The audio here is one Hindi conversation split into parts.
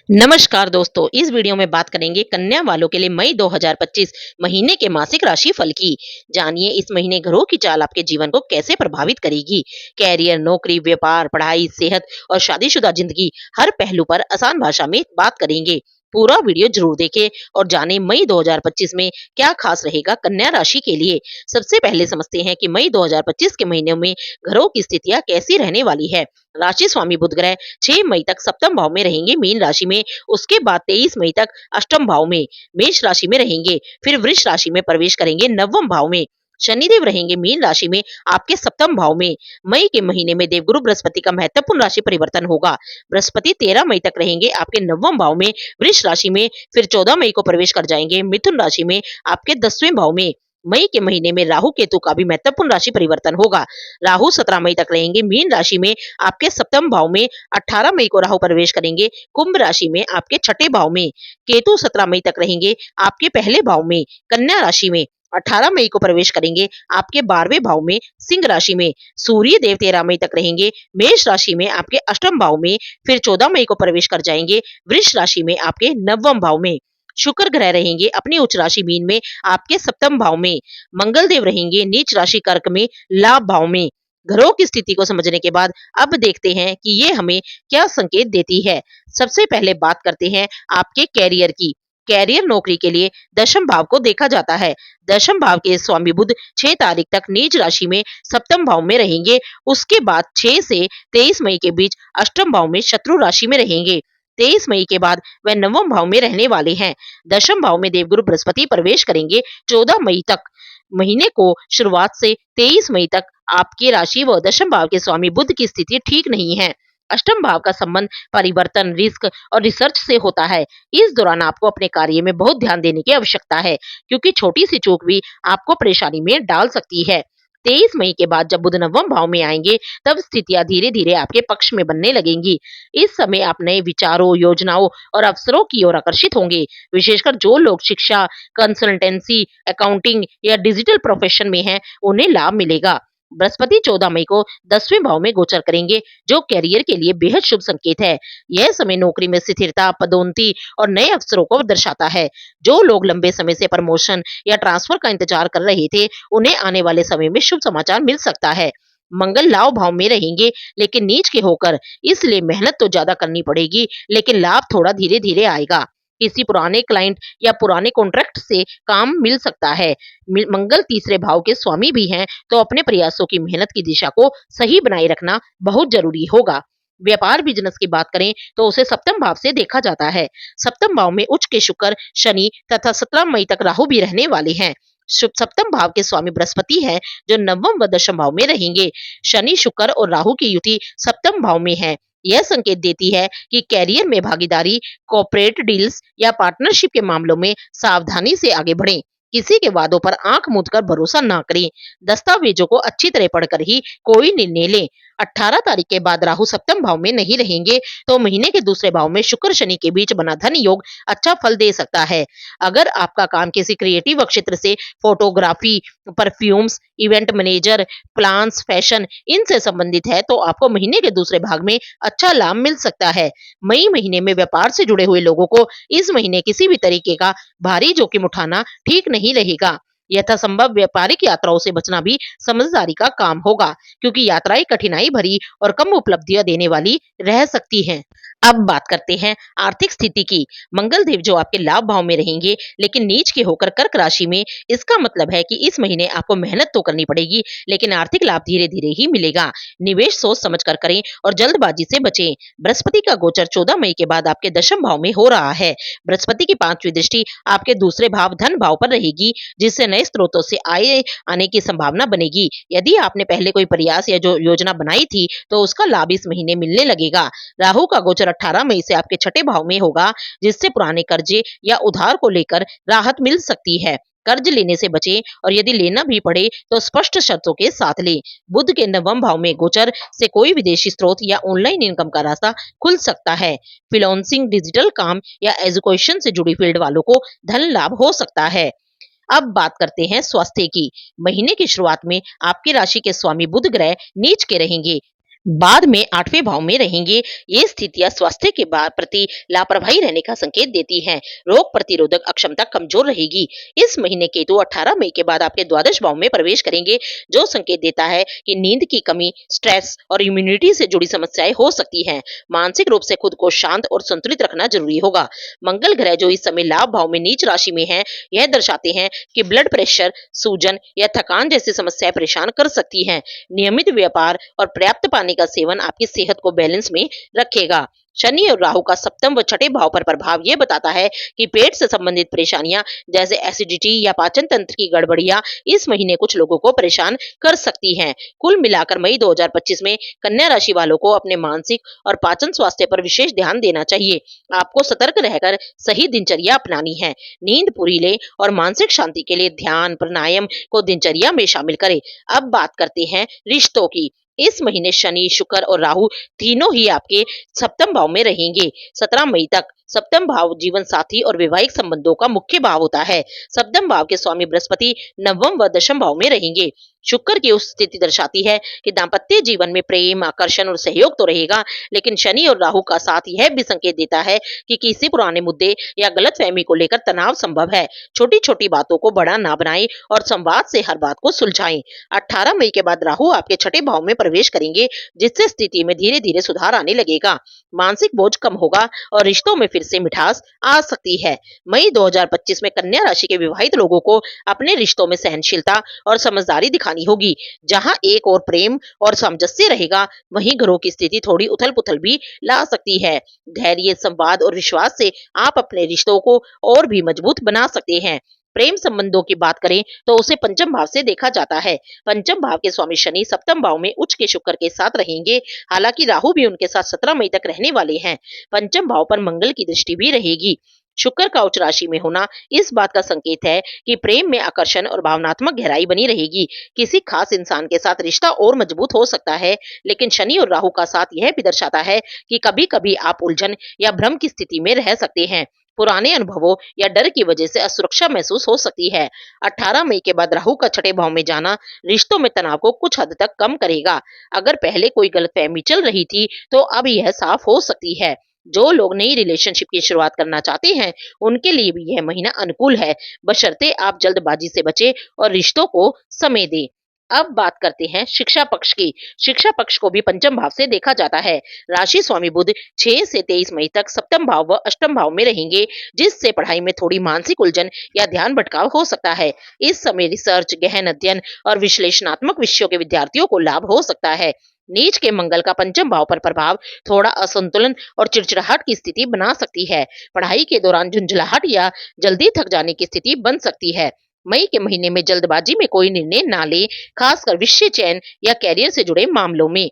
नमस्कार दोस्तों, इस वीडियो में बात करेंगे कन्या वालों के लिए मई 2025 महीने के मासिक राशि फल की। जानिए इस महीने ग्रहों की चाल आपके जीवन को कैसे प्रभावित करेगी। कैरियर, नौकरी, व्यापार, पढ़ाई, सेहत और शादीशुदा जिंदगी हर पहलू पर आसान भाषा में बात करेंगे। पूरा वीडियो जरूर देखें और जानें मई 2025 में क्या खास रहेगा कन्या राशि के लिए। सबसे पहले समझते हैं कि मई 2025 के महीने में ग्रहों की स्थितियां कैसी रहने वाली है। राशि स्वामी बुध ग्रह 6 मई तक सप्तम भाव में रहेंगे मीन राशि में। उसके बाद 23 मई तक अष्टम भाव में मेष राशि में रहेंगे। फिर वृष राशि में प्रवेश करेंगे नवम भाव में। शनिदेव रहेंगे मीन राशि में आपके सप्तम भाव में। मई के महीने में देवगुरु बृहस्पति का महत्वपूर्ण राशि परिवर्तन होगा। बृहस्पति 13 मई तक रहेंगे आपके नवम भाव में वृष राशि में। फिर 14 मई को प्रवेश कर जाएंगे मिथुन राशि में आपके 10वें भाव में। मई के महीने में राहु केतु का भी महत्वपूर्ण राशि परिवर्तन होगा। राहु 17 मई तक रहेंगे मीन राशि में आपके सप्तम भाव में। 18 मई को राहु प्रवेश करेंगे कुंभ राशि में आपके छठे भाव में। केतु 17 मई तक रहेंगे आपके पहले भाव में कन्या राशि में। 18 मई को प्रवेश करेंगे आपके 12वें भाव में सिंह राशि में। सूर्य देव 13 मई तक रहेंगे मेष राशि में आपके अष्टम भाव में। फिर 14 मई को प्रवेश कर जाएंगे वृष राशि में आपके नवम भाव में। शुक्र ग्रह रहेंगे अपनी उच्च राशि मीन में आपके सप्तम भाव में। मंगल देव रहेंगे नीच राशि कर्क में लाभ भाव में। ग्रहों की स्थिति को समझने के बाद अब देखते हैं कि ये हमें क्या संकेत देती है। सबसे पहले बात करते हैं आपके कैरियर की। कैरियर नौकरी के लिए दशम भाव को देखा जाता है। दशम भाव के स्वामी बुध 6 तारीख तक नीच राशि में सप्तम भाव में रहेंगे। उसके बाद 6 से 23 मई के बीच अष्टम भाव में शत्रु राशि में रहेंगे। 23 मई के बाद वह नवम भाव में रहने वाले हैं। दशम भाव में देवगुरु बृहस्पति प्रवेश करेंगे 14 मई तक। महीने को शुरुआत से 23 मई तक आपकी राशि व दशम भाव के स्वामी बुध की स्थिति ठीक नहीं है। अष्टम भाव का संबंध परिवर्तन, रिस्क और रिसर्च से होता है। इस दौरान आपको अपने कार्य में बहुत ध्यान देने की आवश्यकता है, क्योंकि छोटी सी चूक भी आपको परेशानी में डाल सकती है। 23 मई के बाद जब बुध नवम भाव में आएंगे तब स्थितियां धीरे धीरे आपके पक्ष में बनने लगेंगी। इस समय आप नए विचारों, योजनाओं और अवसरों की ओर आकर्षित होंगे। विशेषकर जो लोग शिक्षा, कंसल्टेंसी, अकाउंटिंग या डिजिटल प्रोफेशन में हैं, उन्हें लाभ मिलेगा। बृहस्पति 14 मई को 10वें भाव में गोचर करेंगे, जो कैरियर के लिए बेहद शुभ संकेत है। यह समय नौकरी में स्थिरता, पदोन्नति और नए अवसरों को दर्शाता है। जो लोग लंबे समय से प्रमोशन या ट्रांसफर का इंतजार कर रहे थे, उन्हें आने वाले समय में शुभ समाचार मिल सकता है। मंगल लाभ भाव में रहेंगे लेकिन नीच के होकर, इसलिए मेहनत तो ज्यादा करनी पड़ेगी, लेकिन लाभ थोड़ा धीरे धीरे आएगा। किसी पुराने क्लाइंट या पुराने कॉन्ट्रैक्ट से काम मिल सकता है। मंगल तीसरे भाव के स्वामी भी हैं, तो अपने प्रयासों की मेहनत की दिशा को सही बनाए रखना बहुत जरूरी होगा। व्यापार बिजनेस की बात करें तो उसे सप्तम भाव से देखा जाता है। सप्तम भाव में उच्च के शुक्र, शनि तथा 17 मई तक राहु भी रहने वाले हैं। सप्तम भाव के स्वामी बृहस्पति हैं, जो नवम व दशम भाव में रहेंगे। शनि, शुक्र और राहु की युति सप्तम भाव में है। यह संकेत देती है कि कैरियर में भागीदारी, कॉर्पोरेट डील्स या पार्टनरशिप के मामलों में सावधानी से आगे बढ़ें। किसी के वादों पर आंख मूंद कर भरोसा ना करें। दस्तावेजों को अच्छी तरह पढ़कर ही कोई निर्णय लें। 18 तारीख के बाद राहु सप्तम भाव में नहीं रहेंगे, तो महीने के दूसरे भाव में शुक्र शनि के बीच बना धन योग अच्छा फल दे सकता है। अगर आपका काम किसी क्रिएटिव क्षेत्र से, photography, perfumes, event manager, plans, fashion इनसे संबंधित है, तो आपको महीने के दूसरे भाग में अच्छा लाभ मिल सकता है। मई महीने में व्यापार से जुड़े हुए लोगों को इस महीने किसी भी तरीके का भारी जोखिम उठाना ठीक नहीं रहेगा। यथासंभव व्यापारिक यात्राओं से बचना भी समझदारी का काम होगा, क्योंकि यात्राएं कठिनाई भरी और कम उपलब्धियां देने वाली रह सकती हैं। अब बात करते हैं आर्थिक स्थिति की। मंगल देव जो आपके लाभ भाव में रहेंगे लेकिन नीच के होकर कर्क राशि में, इसका मतलब है कि इस महीने आपको मेहनत तो करनी पड़ेगी, लेकिन आर्थिक लाभ धीरे धीरे ही मिलेगा। निवेश सोच समझ कर करें और जल्दबाजी से बचें। बृहस्पति का गोचर 14 मई के बाद आपके दशम भाव में हो रहा है। बृहस्पति की 5वीं दृष्टि आपके दूसरे भाव धन भाव पर रहेगी, जिससे नए स्रोतों से आय आने की संभावना बनेगी। यदि आपने पहले कोई प्रयास या जो योजना बनाई थी, तो उसका लाभ इस महीने मिलने लगेगा। राहु का गोचर 18 मई से आपके छठे भाव में होगा, जिससे पुराने कर्जे या उधार को लेकर राहत मिल सकती है। कर्ज लेने से बचें और यदि लेना भी पड़े तो स्पष्ट शर्तों के साथ लें। बुध के नवम भाव में गोचर से कोई विदेशी स्रोत या ऑनलाइन इनकम का रास्ता खुल सकता है। फ्रीलांसिंग, डिजिटल काम या एजुकेशन से जुड़ी फील्ड वालों को धन लाभ हो सकता है। अब बात करते हैं स्वास्थ्य की। महीने की शुरुआत में आपकी राशि के स्वामी बुध ग्रह नीच के रहेंगे। बाद में 8वें भाव में रहेंगे। ये स्थितियां स्वास्थ्य के प्रति लापरवाही रहने का संकेत देती हैं। रोग प्रतिरोधक अक्षमता कमजोर रहेगी। इस महीने केतु 18 मई के बाद आपके द्वादश भाव में प्रवेश करेंगे, जो संकेत देता है कि नींद की कमी, स्ट्रेस और इम्यूनिटी से जुड़ी समस्याएं हो सकती हैं। मानसिक रूप से खुद को शांत और संतुलित रखना जरूरी होगा। मंगल ग्रह जो इस समय लाभ भाव में नीच राशि में है, यह दर्शाते हैं कि ब्लड प्रेशर, सूजन या थकान जैसी समस्याएं परेशान कर सकती हैं। नियमित व्यापार और पर्याप्त पानी का सेवन आपकी सेहत को बैलेंस में रखेगा। शनि और राहु का सप्तम व छठे भाव पर प्रभाव यह बताता है कि पेट से संबंधित परेशानियां जैसे एसिडिटी या पाचन तंत्र की गड़बड़ियां इस महीने कुछ लोगों को परेशान कर सकती हैं। कुल मिलाकर मई 2025 में कन्या राशि वालों को अपने मानसिक और पाचन स्वास्थ्य पर विशेष ध्यान देना चाहिए। आपको सतर्क रहकर सही दिनचर्या अपनानी है। नींद पूरी ले और मानसिक शांति के लिए ध्यान, प्राणायाम को दिनचर्या में शामिल करें। अब बात करते हैं रिश्तों की। इस महीने शनि, शुक्र और राहु तीनों ही आपके सप्तम भाव में रहेंगे। 17 मई तक सप्तम भाव जीवन साथी और वैवाहिक संबंधों का मुख्य भाव होता है। सप्तम भाव के स्वामी बृहस्पति नवम व दशम भाव में रहेंगे। शुक्र की उस स्थिति दर्शाती है कि दाम्पत्य जीवन में प्रेम, आकर्षण और सहयोग तो रहेगा, लेकिन शनि और राहु का साथ यह भी संकेत देता है कि किसी पुराने मुद्दे या गलतफहमी को लेकर तनाव संभव है। छोटी छोटी बातों को बड़ा ना बनाएं और संवाद से हर बात को सुलझाएं। 18 मई के बाद राहु आपके छठे भाव में प्रवेश करेंगे, जिससे स्थिति में धीरे धीरे सुधार आने लगेगा। मानसिक बोझ कम होगा और रिश्तों में फिर से मिठास आ सकती है। मई 2025 में कन्या राशि के विवाहित लोगों को अपने रिश्तों में सहनशीलता और समझदारी दिखानी होगी। जहां एक और प्रेम और सामंजस्य रहेगा, वहीं घरों की स्थिति थोड़ी उथल-पुथल भी ला सकती है। धैर्य, संवाद और विश्वास से आप अपने रिश्तों को और भी मजबूत बना सकते हैं। प्रेम संबंधों की बात करें तो उसे पंचम भाव से देखा जाता है। पंचम भाव के स्वामी शनि सप्तम भाव में उच्च के शुक्र के साथ रहेंगे। हालांकि राहु भी उनके साथ 17 मई तक रहने वाले हैं। पंचम भाव पर मंगल की दृष्टि भी रहेगी। शुक्र का उच्च राशि में होना इस बात का संकेत है कि प्रेम में आकर्षण और भावनात्मक गहराई बनी रहेगी। किसी खास इंसान के साथ रिश्ता और मजबूत हो सकता है, लेकिन शनि और राहु का साथ यह भी दर्शाता है कि कभी-कभी आप उलझन या भ्रम की स्थिति में रह सकते हैं। पुराने अनुभवों या डर की वजह से असुरक्षा महसूस हो सकती है। 18 मई के बाद राहु का छठे भाव में जाना रिश्तों में तनाव को कुछ हद तक कम करेगा। अगर पहले कोई गलतफहमी चल रही थी, तो अब यह साफ हो सकती है। जो लोग नई रिलेशनशिप की शुरुआत करना चाहते हैं, उनके लिए भी यह महीना अनुकूल है, बशर्ते आप जल्दबाजी से बचें और रिश्तों को समय दें। अब बात करते हैं शिक्षा पक्ष की। शिक्षा पक्ष को भी पंचम भाव से देखा जाता है। राशि स्वामी बुध 6 से 23 मई तक सप्तम भाव व अष्टम भाव में रहेंगे, जिससे पढ़ाई में थोड़ी मानसिक उलझन या ध्यान भटकाव हो सकता है। इस समय रिसर्च, गहन अध्ययन और विश्लेषणात्मक विषयों के विद्यार्थियों को लाभ हो सकता है। नीच के मंगल का पंचम भाव पर प्रभाव थोड़ा असंतुलन और चिड़चिड़ाहट की स्थिति बना सकती है। पढ़ाई के दौरान झुंझलाहट या जल्दी थक जाने की स्थिति बन सकती है। मई के महीने में जल्दबाजी में कोई निर्णय ना ले, खासकर विषय चयन या कैरियर से जुड़े मामलों में।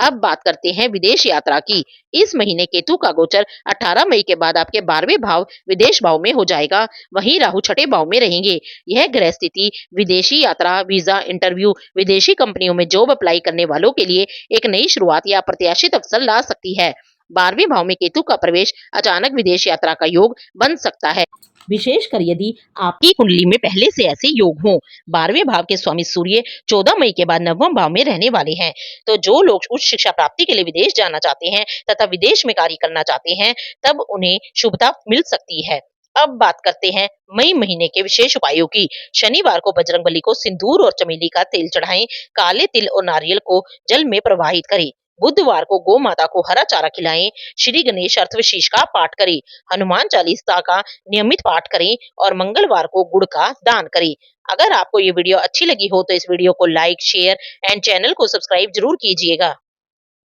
अब बात करते हैं विदेश यात्रा की। इस महीने केतु का गोचर 18 मई के बाद आपके 12वें भाव विदेश भाव में हो जाएगा। वहीं राहु छठे भाव में रहेंगे। यह ग्रह स्थिति विदेशी यात्रा, वीजा, इंटरव्यू, विदेशी कंपनियों में जॉब अप्लाई करने वालों के लिए एक नई शुरुआत या अप्रत्याशित अवसर ला सकती है। 12वें भाव में केतु का प्रवेश अचानक विदेश यात्रा का योग बन सकता है, विशेषकर यदि आपकी कुंडली में पहले से ऐसे योग हों। 12वें भाव के स्वामी सूर्य 14 मई के बाद नवम भाव में रहने वाले हैं। तो जो लोग उच्च शिक्षा प्राप्ति के लिए विदेश जाना चाहते हैं तथा विदेश में कार्य करना चाहते हैं, तब उन्हें शुभता मिल सकती है। अब बात करते हैं मई महीने के विशेष उपायों की। शनिवार को बजरंगबली को सिंदूर और चमेली का तेल चढ़ाएं। काले तिल और नारियल को जल में प्रवाहित करें। बुधवार को गौ माता को हरा चारा खिलाएं। श्री गणेश अर्थवशीष का पाठ करें। हनुमान चालीसा का नियमित पाठ करें और मंगलवार को गुड़ का दान करें। अगर आपको ये वीडियो अच्छी लगी हो तो इस वीडियो को लाइक, शेयर एंड चैनल को सब्सक्राइब जरूर कीजिएगा।